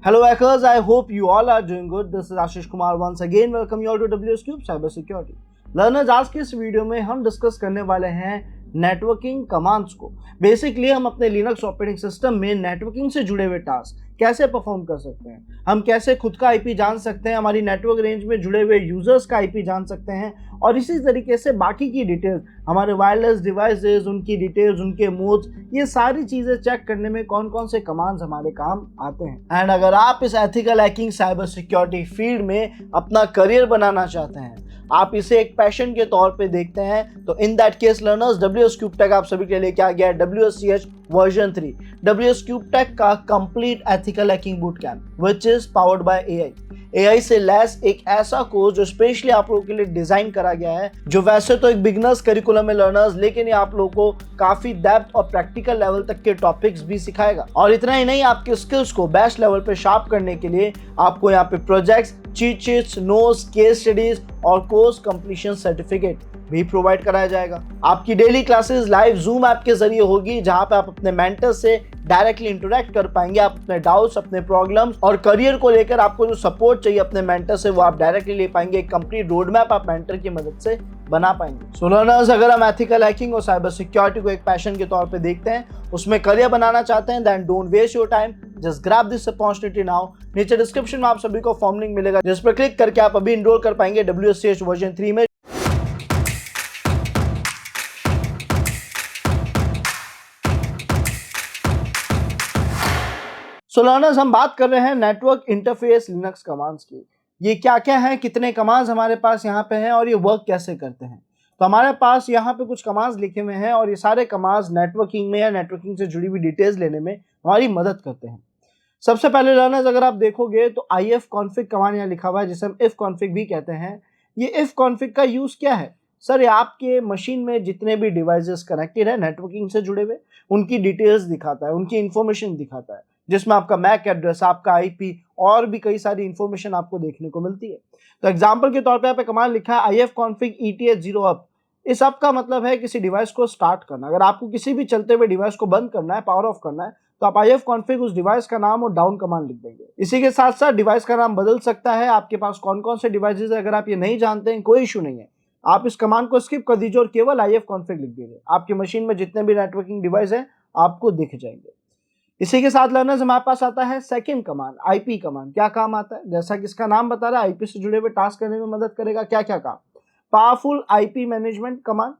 Hello hackers, I hope you all are doing good. This is Ashish Kumar once again. Welcome you all to WS Cube Cyber Security. Learners, आज के इस video में हम discuss करने वाले हैं networking commands को। Basically हम अपने लिनक्स ऑपरेटिंग सिस्टम में नेटवर्किंग से जुड़े हुए टास्क कैसे परफॉर्म कर सकते हैं, हम कैसे खुद का आईपी जान सकते हैं, हमारी नेटवर्क रेंज में जुड़े हुए यूजर्स का आईपी जान सकते हैं, और इसी तरीके से बाकी की डिटेल्स, हमारे वायरलेस डिवाइसेस, उनकी डिटेल्स, उनके मोड्स, ये सारी चीज़ें चेक करने में कौन कौन से कमांड्स हमारे काम आते हैं। एंड अगर आप इस ethical hacking cyber security field में अपना करियर बनाना चाहते हैं, आप इसे एक पैशन के तौर पे देखते हैं, तो in that case learners, WS Cube Tech आप सभी के लिए लेके आ गया है WSCH version 3, WS Cube Tech का complete ethical hacking boot camp which is powered by AI से लेस एक ऐसा कोर्स जो स्पेशली आप लोगों के लिए डिजाइन करा गया है, जो वैसे तो एक बिगनर्स करिकुलम है लर्नर्स, लेकिन ये आप लोगों को काफी डेप्थ और प्रैक्टिकल लेवल तक के टॉपिक्स भी सिखाएगा। और इतना ही नहीं, आपके स्किल्स को बेस्ट लेवल पे शार्प करने के लिए आपको यहाँ पे projects, cheat sheets, notes, case studies और कोर्स कंप्लीशन सर्टिफिकेट भी प्रोवाइड कराया जाएगा। आपकी daily classes live zoom app के जरिए होगी, जहां पे आप अपने मेंटर से डायरेक्टली इंटरेक्ट कर पाएंगे। आप अपने डाउट्स, अपने प्रॉब्लम्स और करियर को लेकर आपको जो सपोर्ट चाहिए अपने मेंटर से, वो आप डायरेक्टली ले पाएंगे। एक कंप्लीट रोड मैप आप मेंटर की मदद से बना पाएंगे। सो लर्नर्स, अगर हम एथिकल हैकिंग और साइबर सिक्योरिटी को एक पैशन के तौर पे देखते हैं, उसमें करियर बनाना चाहते हैं, then don't waste your time, just grab this opportunity now. नीचे डिस्क्रिप्शन में आप सभी को फॉर्म लिंक मिलेगा, जिस पर क्लिक करके आप अभी इनरोल कर पाएंगे WSCH वर्जन 3 में। सो लर्नर्स, हम बात कर रहे हैं नेटवर्क इंटरफेस लिनक्स कमांड्स की। ये क्या क्या है, कितने कमांड्स हमारे पास यहाँ पे हैं और ये वर्क कैसे करते हैं। तो हमारे पास यहाँ पे कुछ कमांड्स लिखे हुए हैं और ये सारे कमांड्स नेटवर्किंग में या नेटवर्किंग से जुड़ी हुई डिटेल्स लेने में हमारी मदद करते हैं। सबसे पहले लर्नर्स, अगर आप देखोगे तो ifconfig कमांड यहाँ लिखा हुआ है, जिसे हम ifconfig भी कहते हैं। ये ifconfig का यूज क्या है? सर, ये आपके मशीन में जितने भी डिवाइसेस कनेक्टेड है नेटवर्किंग से जुड़े हुए, उनकी डिटेल्स दिखाता है, उनकी इंफॉर्मेशन दिखाता है, जिसमें आपका मैक एड्रेस, आपका आईपी और भी कई सारी इंफॉर्मेशन आपको देखने को मिलती है। तो एग्जांपल के तौर पे यहाँ पे कमांड लिखा है ifconfig ETH0 up। इस अप का मतलब है किसी डिवाइस को स्टार्ट करना। अगर आपको किसी भी चलते हुए डिवाइस को बंद करना है, पावर ऑफ करना है, तो आप ifconfig उस डिवाइस का नाम और डाउन कमांड लिख देंगे। इसी के साथ साथ डिवाइस का नाम बदल सकता है। आपके पास कौन कौन से डिवाइसेस है, अगर आप ये नहीं जानते हैं, कोई इशू नहीं है, आप इस कमांड को स्किप कर दीजिए और केवल ifconfig लिख दीजिए। आपकी मशीन में जितने भी नेटवर्किंग डिवाइस है आपको दिख जाएंगे। इसी के साथ लर्नर्स, हमारे पास आता है सेकंड कमांड, IP कमांड। क्या काम आता है? जैसा कि इसका नाम बता रहा है, आईपी से जुड़े हुए टास्क करने में मदद करेगा। क्या क्या काम? Powerful IP management command.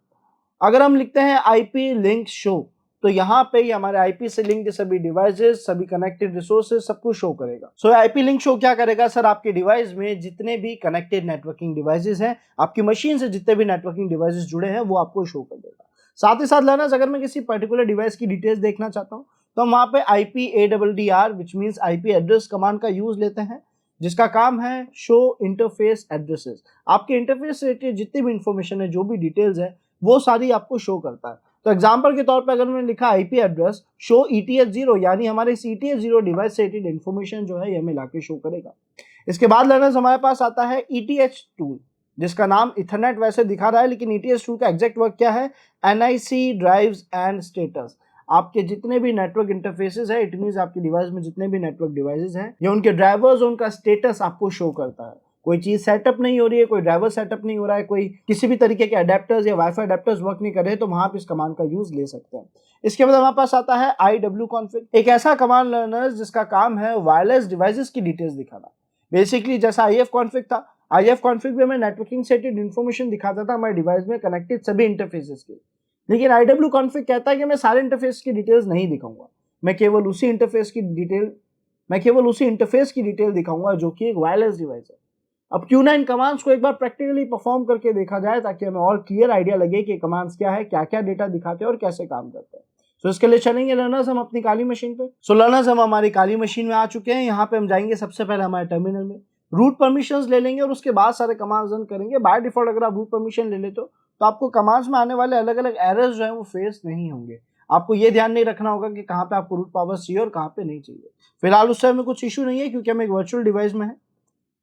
अगर हम लिखते हैं IP लिंक शो, तो यहाँ पे हमारे IP से लिंक सभी डिवाइसेस, सभी कनेक्टेड रिसोर्सेज, सब कुछ शो करेगा। सो IP लिंक शो क्या करेगा? सर, आपके डिवाइस में जितने भी कनेक्टेड नेटवर्किंग डिवाइसेस हैं, आपकी मशीन से जितने भी नेटवर्किंग डिवाइसेस जुड़े हैं, वो आपको शो कर देगा। साथ ही साथ लर्नर्स, अगर मैं किसी पर्टिकुलर डिवाइस की डिटेल्स देखना चाहता हूँ, तो हम वहाँ पे IPADDR which means IP address command का यूज लेते हैं, जिसका काम है शो इंटरफेस एड्रेसेस। आपके इंटरफेस से रिलेटेड जितनी भी इंफॉर्मेशन है, जो भी डिटेल्स है, वो सारी आपको शो करता है। तो एग्जांपल के तौर पे अगर मैंने लिखा IP एड्रेस शो ETH0, यानी हमारे इस ETH0 डिवाइस से रिलेटेड इंफॉर्मेशन जो है ये हमें लाके शो करेगा। इसके बाद लर्नर्स, हमारे पास आता है ETH टूल, जिसका नाम इथरनेट वैसे दिखा रहा है, लेकिन ETH टूल का एग्जैक्ट वर्क क्या है? NIC drives and status. आपके जितने भी नेटवर्क इंटरफेसेस है, इट मींस आपके डिवाइस में जितने भी नेटवर्क डिवाइसेस हैं, ये उनके ड्राइवर्स, उनका स्टेटस आपको शो करता है। कोई चीज सेटअप नहीं हो रही है, कोई ड्राइवर सेटअप नहीं हो रहा है, कोई किसी भी तरीके के अडेप्टर्स या वाईफाई अडेप्टर्स वर्क नहीं कर रहे, तो वहां आप इस कमांड का यूज ले सकते हैं। इसके बाद हमारे पास आता है IWconfig, एक ऐसा कमांड लर्नर्स जिसका काम है वायरलेस डिवाइसेस की डिटेल्स दिखाना। बेसिकली जैसा ifconfig था, ifconfig में हमें नेटवर्किंग से रिलेटेड इंफॉर्मेशन दिखाता था हमारे डिवाइस में कनेक्टेड सभी इंटरफेसेस की, लेकिन IWconfig कहता है कि मैं सारे इंटरफेस की डिटेल्स नहीं दिखाऊंगा, मैं केवल उसी इंटरफेस की डिटेल दिखाऊंगा जो कि एक वायरलेस डिवाइस है। अब Q9 कमांड्स को एक बार प्रैक्टिकली परफॉर्म करके देखा जाए, ताकि हमें और क्लियर आइडिया लगे कि कमांड्स क्या है, क्या क्या डेटा दिखाते हैं और कैसे काम करते हैं। तो इसके लिए चलेंगे लर्नर्स हम अपनी काली मशीन पे। सो लर्नर्स, हम हमारी काली मशीन में आ चुके हैं। यहाँ पे हम जाएंगे सबसे पहले हमारे टर्मिनल में, रूट परमिशंस ले लेंगे और उसके बाद सारे कमांड्स रन करेंगे। बाय डिफॉल्ट अगर आप रूट परमिशन ले लेते हो, तो आपको कमांड्स में आने वाले अलग अलग एरर्स जो है वो फेस नहीं होंगे। आपको ये ध्यान नहीं रखना होगा कि कहाँ पे आपको रूट पावर्स चाहिए और कहाँ पे नहीं चाहिए। फिलहाल उस समय में कुछ इशू नहीं है, क्योंकि हम एक वर्चुअल डिवाइस में है।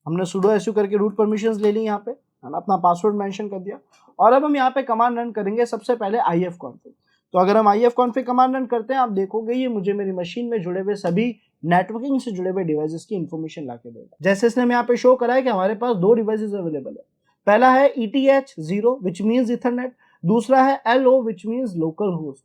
हमने sudo su करके रूट परमिशंस ले ली, यहाँ पे अपना पासवर्ड मेंशन कर दिया, और अब हम यहाँ पे कमांड रन करेंगे सबसे पहले ifconfig। तो अगर हम ifconfig कमांड रन करते हैं, आप देखोगे ये मुझे मेरी मशीन में जुड़े हुए सभी नेटवर्किंग से जुड़े हुए डिवाइसेस की इंफॉर्मेशन ला के देगा। जैसे इसने यहाँ पे शो करा है कि हमारे पास 2 डिवाइसेस अवेलेबल है। पहला है ETH0 विच मीन्स इथरनेट, दूसरा है LO which means local host.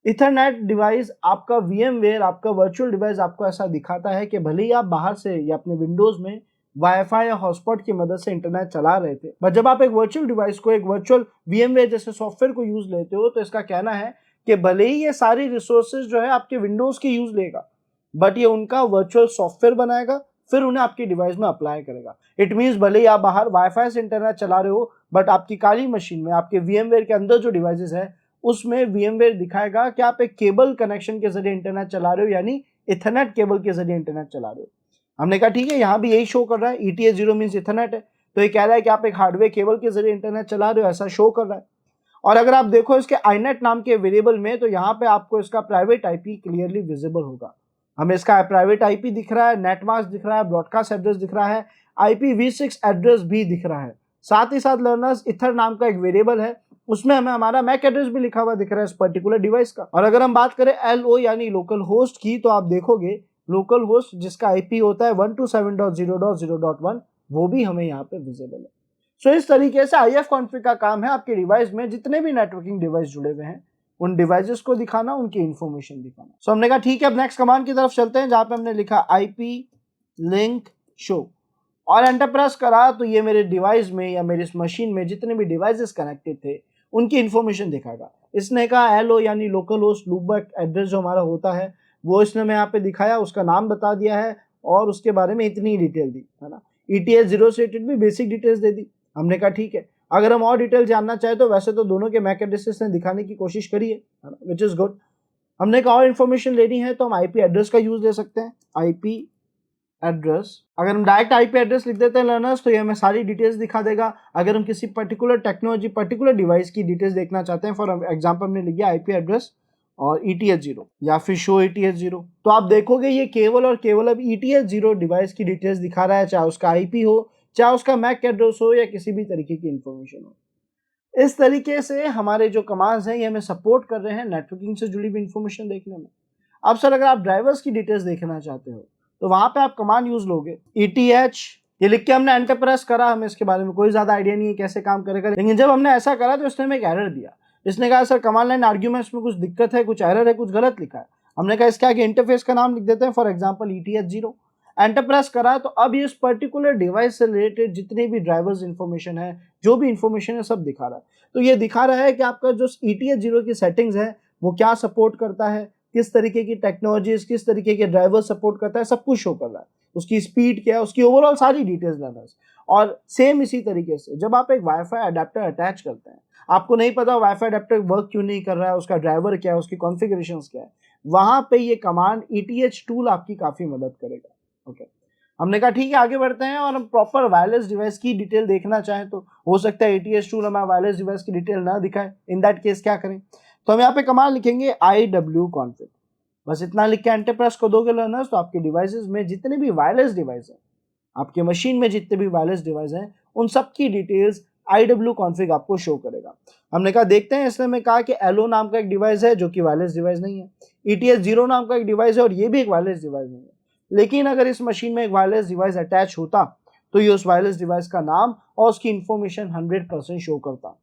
Ethernet device आपका VMware, आपका वर्चुअल डिवाइस आपको ऐसा दिखाता है कि भले ही आप बाहर से या अपने विंडोज में वाईफाई या हॉटस्पॉट की मदद से इंटरनेट चला रहे थे, बट जब आप एक वर्चुअल डिवाइस को, एक वर्चुअल VMware जैसे सॉफ्टवेयर को यूज लेते हो, तो इसका कहना है कि भले ही ये सारी रिसोर्सेज जो है आपके विंडोज की यूज लेगा, बट ये उनका वर्चुअल सॉफ्टवेयर बनाएगा, फिर उन्हें आपकी डिवाइस में अप्लाई करेगा। इट मीन्स भले ही आप बाहर वाईफाई से इंटरनेट चला रहे हो, बट आपकी काली मशीन में, आपके VMware के अंदर जो डिवाइसेस है उसमें VMware दिखाएगा कि आप एक केबल कनेक्शन के जरिए इंटरनेट चला रहे हो, यानी इथरनेट केबल के जरिए इंटरनेट चला रहे हो। हमने कहा ठीक है, यहाँ भी यही शो कर रहा है, ETH0 मीन्स इथरनेट है, तो ये कह रहा है कि आप एक हार्डवेयर केबल के जरिए इंटरनेट चला रहे हो, ऐसा शो कर रहा है। और अगर आप देखो इसके INET नाम के वेरिएबल में, तो यहाँ पे आपको इसका प्राइवेट IP क्लियरली विजिबल होगा। हमें इसका प्राइवेट IP दिख रहा है, नेट मास्क दिख रहा है, ब्रॉडकास्ट एड्रेस दिख रहा है, IPv6 एड्रेस भी दिख रहा है। साथ ही साथ लर्नर्स इथर नाम का एक वेरिएबल है, उसमें हमें हमारा मैक एड्रेस भी लिखा हुआ दिख रहा है इस पर्टिकुलर डिवाइस का। और अगर हम बात करें LO यानी लोकल होस्ट की, तो आप देखोगे लोकल होस्ट जिसका IP होता है 127.0.0.1, वो भी हमें यहाँ पे विजिबल है। सो इस तरीके से IF कॉन्फ़िग का काम है आपके डिवाइस में जितने भी नेटवर्किंग डिवाइस जुड़े हुए हैं उन डिवाइसेस को दिखाना, उनकी इंफॉर्मेशन दिखाना। सो हमने कहा ठीक है, अब नेक्स्ट कमांड की तरफ चलते हैं, जहां पे हमने लिखा IP लिंक शो और एंटर प्रेस करा, तो ये मेरे डिवाइस में या मेरी इस मशीन में जितने भी डिवाइसेस कनेक्टेड थे उनकी इंफॉर्मेशन दिखाएगा। इसने कहा LO यानी लोकल होस्ट लूपबैक एड्रेस जो हमारा होता है वो इसने मैं यहाँ पे दिखाया, उसका नाम बता दिया है और उसके बारे में इतनी डिटेल दी है ना। ETH0 से रिलेटेड भी बेसिक डिटेल्स दे दी। हमने कहा ठीक है, अगर हम और डिटेल जानना चाहे तो वैसे तो दोनों के मैक एड्रेसेस ने दिखाने की कोशिश करी है ना, विच इज गुड। हमने कहा और इन्फॉर्मेशन लेनी है तो हम IP एड्रेस का यूज ले सकते हैं। IP एड्रेस, अगर हम डायरेक्ट IP एड्रेस लिख देते हैं लर्नर्स, तो ये हमें सारी डिटेल्स दिखा देगा। अगर हम किसी पर्टिकुलर टेक्नोलॉजी, पर्टिकुलर डिवाइस की डिटेल्स देखना चाहते हैं, फॉर एग्जांपल हमने लिख दिया IP एड्रेस और ETH0 या फिर शो ETH0, तो आप देखोगे ये केवल और केवल अब ETH0 डिवाइस की डिटेल्स दिखा रहा है, चाहे उसका IP हो, चाहे उसका मैक एड्रेस हो या किसी भी तरीके की इंफॉर्मेशन हो। इस तरीके से हमारे जो कमांड्स हैं ये हमें सपोर्ट कर रहे हैं नेटवर्किंग से जुड़ी हुई इंफॉर्मेशन देखने में। अब सर अगर आप ड्राइवर्स की डिटेल्स देखना चाहते हो तो वहां पे आप कमांड यूज लोगे ETH, ये लिख के हमने एंटर प्रेस करा, हमें इसके बारे में कोई ज्यादा आइडिया नहीं है कैसे काम करेगा, लेकिन जब हमने ऐसा करा तो इसने हमें एक एरर दिया। इसने कहा सर कमांड लाइन आर्ग्यूमेंट्स में कुछ दिक्कत है, कुछ एरर है, कुछ गलत लिखा है। हमने कहा इसके आगे इंटरफेस का नाम लिख देते हैं, for example ETH0। Enter press करा तो अब ये इस पर्टिकुलर डिवाइस से रिलेटेड जितनी भी ड्राइवर्स इंफॉर्मेशन है, जो भी इंफॉर्मेशन है, सब दिखा रहा है। तो ये दिखा रहा है कि आपका जो ETH0 की सेटिंग्स है वो क्या सपोर्ट करता है, किस तरीके की टेक्नोलॉजीज, किस तरीके के ड्राइवर सपोर्ट करता है, सब कुछ शो कर रहा है। उसकी स्पीड क्या है, उसकी ओवरऑल सारी डिटेल्स लर्नर्स। और सेम इसी तरीके से जब आप एक वाईफाई अडेप्टर अटैच करते हैं, आपको नहीं पता वाईफाई अडेप्टर वर्क क्यों नहीं कर रहा है, उसका ड्राइवर क्या है, उसकी कॉन्फ़िगरेशंस क्या है, वहां पे ये कमांड ETH टूल आपकी काफी मदद करेगा। ओके, हमने कहा ठीक है आगे बढ़ते हैं और हम प्रॉपर वायरलेस डिवाइस की डिटेल देखना चाहें तो हो सकता है ETH टूल हमें वायरलेस डिवाइस की डिटेल ना दिखाए। इन दैट केस क्या करें, तो हम यहाँ पे कमांड लिखेंगे IWconfig, बस इतना लिख के एंटर प्रेस कर दोगे लर्नर्स, तो आपके डिवाइसेस में जितने भी वायरलेस डिवाइस हैं, आपके मशीन में जितने भी वायरलेस डिवाइस हैं, उन सब की डिटेल्स IWconfig आपको शो करेगा। हमने कहा देखते हैं, इसने में कहा कि LO नाम का एक डिवाइस है जो कि वायरलेस डिवाइस नहीं है, ETH0 नाम का एक डिवाइस है और ये भी एक वायरलेस डिवाइस नहीं है। लेकिन अगर इस मशीन में एक वायरलेस डिवाइस अटैच होता तो ये उस वायरलेस डिवाइस का नाम और उसकी इंफॉर्मेशन 100% शो करता।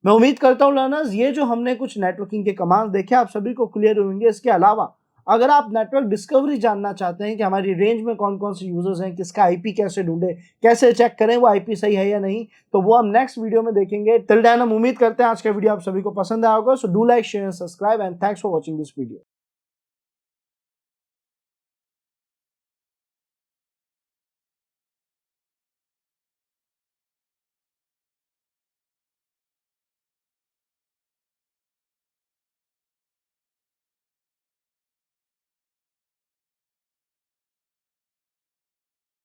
मैं उम्मीद करता हूं लर्नर्स ये जो हमने कुछ नेटवर्किंग के कमांड देखे आप सभी को क्लियर होंगे। इसके अलावा अगर आप नेटवर्क डिस्कवरी जानना चाहते हैं कि हमारी रेंज में कौन कौन से यूजर्स हैं, किसका IP कैसे ढूंढे, कैसे चेक करें वो IP सही है या नहीं, तो वो हम नेक्स्ट वीडियो में देखेंगे। टिल देन हम उम्मीद करते हैं आज का वीडियो आप सभी को पसंद आया होगा। So do like, share and subscribe and thanks for watching this video.